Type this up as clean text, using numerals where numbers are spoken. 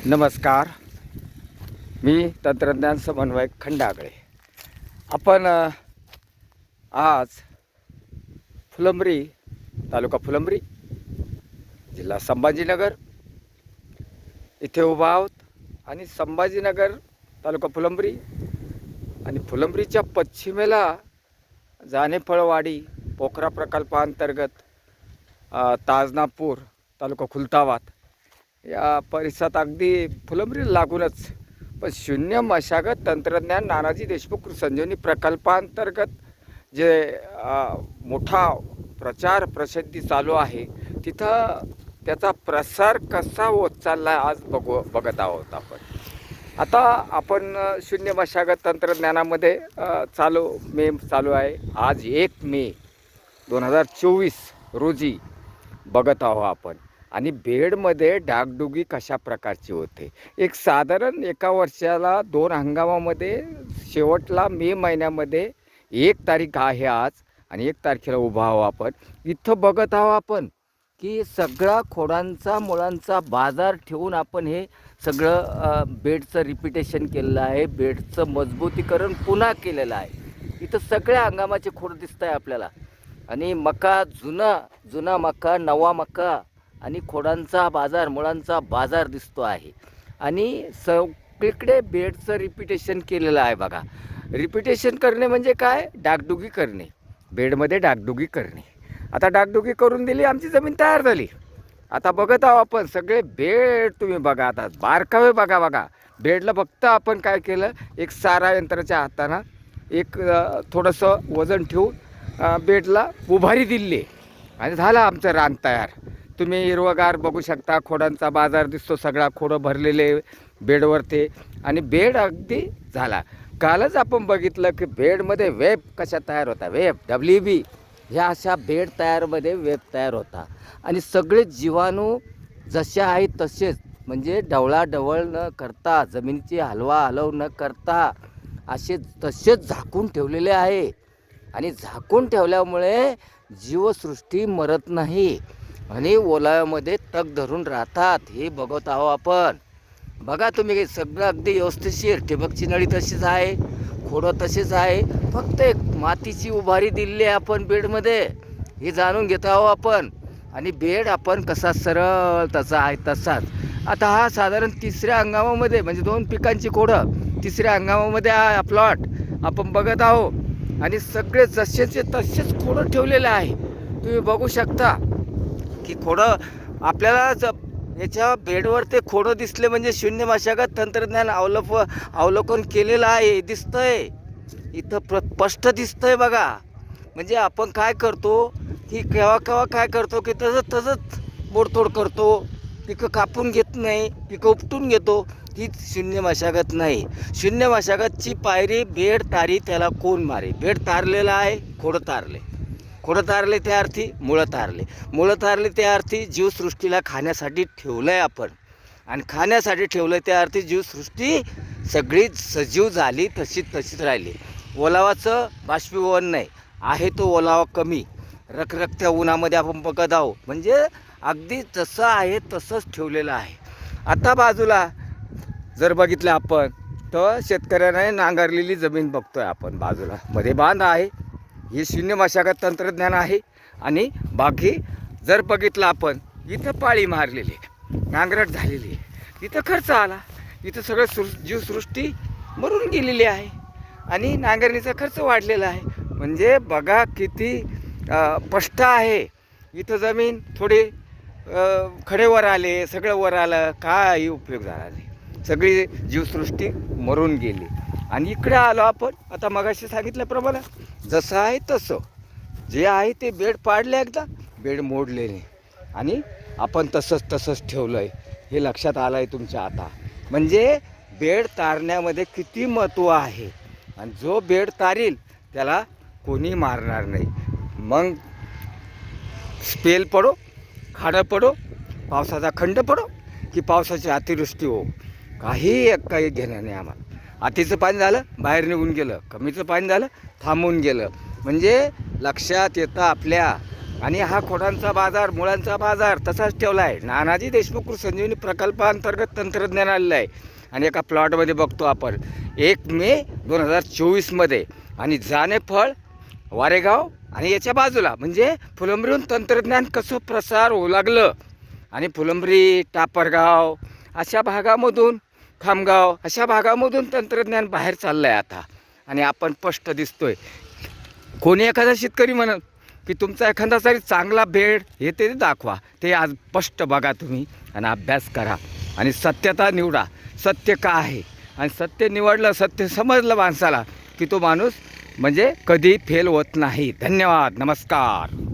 नमस्कार. मी तंत्रज्ञान समन्वयक खंडागळे. आपण आज फुलंब्री, तालुका फुलंब्री, जिल्हा संभाजीनगर इथे उभा आहोत. आणि संभाजीनगर, तालुका फुलंब्री आणि फुलंब्रीच्या पश्चिमेला जानेफळवाडी पोखरा प्रकल्पांतर्गत ताजनापूर, तालुका खुलताबाद या परिसरात अगदी फुलंब्रीला लागूनच पण शून्य मशागत तंत्रज्ञान नानाजी देशमुख कृषी संजीवनी प्रकल्पांतर्गत जे मोठा प्रचार प्रसिद्धी चालू आहे, तिथं त्याचा प्रसार कसा होत चालला आज बघत आहोत आपण. आता आपण शून्य मशागत तंत्रज्ञानामध्ये मे चालू आहे. आज 1 मे 2024 रोजी बघत आहोत आपण. आणि बेडमध्ये डागडुगी कशा प्रकारची होते. एक साधारण एका वर्षाला 2 हंगामामध्ये शेवटला मे महिन्यामध्ये 1 तारीख आहे आज, आणि 1 तारखेला उभा आहो आपण. इथं बघत आहो आपण की सगळा खोडांचा मुळांचा बाजार ठेवून आपण हे सगळं बेडचं रिपिटेशन केलेलं आहे. बेडचं मजबूतीकरण पुन्हा केलेलं आहे. इथं सगळ्या हंगामाचे खोड दिसत आहे आपल्याला. आणि मका, जुना मका, नवा मका आणि खोडांचा बाजार, मुळांचा बाजार दिसतो आहे. आणि सगळीकडे बेडचं रिपिटेशन केलेलं आहे बघा. रिपिटेशन करणे म्हणजे काय? डागडुगी करणे, बेडमध्ये डागडुगी करणे. आता डागडुगी करून दिली, आमची जमीन तयार झाली. आता बघत आहो आपण सगळे बेड. तुम्ही बघा, आता बारकावे बघा. बेडला फक्त आपण काय केलं, एक सारा यंत्राच्या हातानं एक थोडंसं वजन ठेवून बेडला उभारी दिली आणि झालं आमचं रान तयार. तुम्ही हिरवगार बघू शकता, खोडांचा बाजार दिसतो, सगळा खोडं भरलेले बेडवरती. आणि बेड अगदी झाला. कालच आपण बघितलं की बेडमध्ये वेब कशा तयार होता, वेब WB ह्या अशा बेड तयारमध्ये वेब तयार होता. आणि सगळे जीवाणू जसे आहेत तसेच, म्हणजे ढवळाढवळ न करता, जमिनीची हलव न करता असे तसेच झाकून ठेवलेले आहे. आणि झाकून ठेवल्यामुळे जीवसृष्टी मरत नाही आणि ओलाव्यामध्ये तग धरून राहतात. हे बघत आहो आपण. बघा तुम्ही, सगळं अगदी व्यवस्थिशीर. ठिबकची नळी तशीच आहे, खोडं तसेच आहे, फक्त एक मातीची उभारी दिली आहे आपण बेडमध्ये. हे जाणून घेत आहो आपण. आणि बेड आपण कसा सरळ तसा आहे तसाच. आता हा साधारण 3ऱ्या हंगामामध्ये, म्हणजे 2 पिकांची खोडं 3ऱ्या हंगामामध्ये हा प्लॉट आपण बघत आहो. आणि सगळे जसेचे तसेच खोडं ठेवलेले आहे. तुम्ही बघू शकता की खोडं आपल्याला याच्या बेडवर ते खोडं दिसले म्हणजे शून्य मशागत तंत्रज्ञान अवलोकन केलेलं आहे. दिसतंय इथं स्पष्ट दिसतंय बघा. म्हणजे आपण काय करतो की केव्हा काय करतो की तसंच मोडतोड करतो, पिकं कापून घेत नाही, पिकं उपटून घेतो. ही शून्य मशागत नाही. शून्य मशागतची पायरी बेड तारी, त्याला कोण मारे. बेड तारलेला आहे, खोडं तारले त्या अर्थी मुळं तारले त्या अर्थी जीवसृष्टीला खाण्यासाठी ठेवलं आहे आपण. आणि खाण्यासाठी ठेवलं त्या अर्थी जीवसृष्टी सगळी सजीव झाली, तशीच राहिली. ओलावाचं बाष्पीभवन नाही आहे, तो ओलावा कमी. रखरखत्या उन्हामध्ये आपण बघत आहोत. म्हणजे अगदी जसं आहे तसंच ठेवलेलं आहे. आता बाजूला जर बघितलं आपण तर शेतकऱ्याने नांगरलेली जमीन बघतोय आपण. बाजूला मध्ये बांध आहे. हे शून्य मशागत तंत्रज्ञान आहे. आणि बाकी जर बघितलं आपण, इथं पाळी मारलेली, नांगरट झालेली आहे, इथं खर्च आला, इथं सगळं जीवसृष्टी मरून गेलेली आहे आणि नांगरणीचा खर्च वाढलेला आहे. म्हणजे बघा किती स्पष्ट आहे. इथं जमीन थोडी खडे वर आले, सगळं वर आलं, काही उपयोग झाला नाही, सगळी जीवसृष्टी मरून गेली. आणि इकडे आलो आपण. आता मगाशी सांगितल्याप्रमाणे जसं आहे तसं जे आहे ते बेड पाडले, एकदा बेड मोडलेले आणि आपण तसंच ठेवलं आहे. हे लक्षात आलं आहे तुमच्या आता. म्हणजे बेड तारण्यामध्ये किती महत्त्व आहे. आणि जो बेड तारील त्याला कोणी मारणार नाही. मग स्पेल पडो, खाडं पडो, पावसाचा खंड पडो की पावसाची अतिवृष्टी हो, काही घेणं नाही आम्हाला. अतिचं पाणी झालं बाहेर निघून गेलं, कमीचं पाणी झालं थांबून गेलं. म्हणजे लक्षात येतं आपल्या आणि हा खोडांचा बाजार, मुळांचा बाजार तसाच ठेवला आहे. नानाजी देशमुख कृषी संजीवनी प्रकल्पाअंतर्गत तंत्रज्ञान आलेलं आहे. आणि एका प्लॉटमध्ये बघतो आपण 1 मे 2024मध्ये. आणि जानेफळ, वारेगाव आणि याच्या बाजूला म्हणजे फुलंब्रीहून तंत्रज्ञान कसं प्रसार होऊ लागलं. आणि फुलंब्री, टापरगाव अशा भागामधून, खामगाव अशा भागामधून तंत्रज्ञान बाहेर चाललं आहे आता. आणि आपण स्पष्ट दिसतोय. कोणी एखादा शेतकरी म्हणत की तुमचा एखादा तरी चांगला बेड हे ते दाखवा. ते आज स्पष्ट बघा तुम्ही आणि अभ्यास करा आणि सत्यता निवडा. सत्य का आहे आणि सत्य निवडलं, सत्य समजलं माणसाला की तो माणूस म्हणजे कधी फेल होत नाही. धन्यवाद. नमस्कार.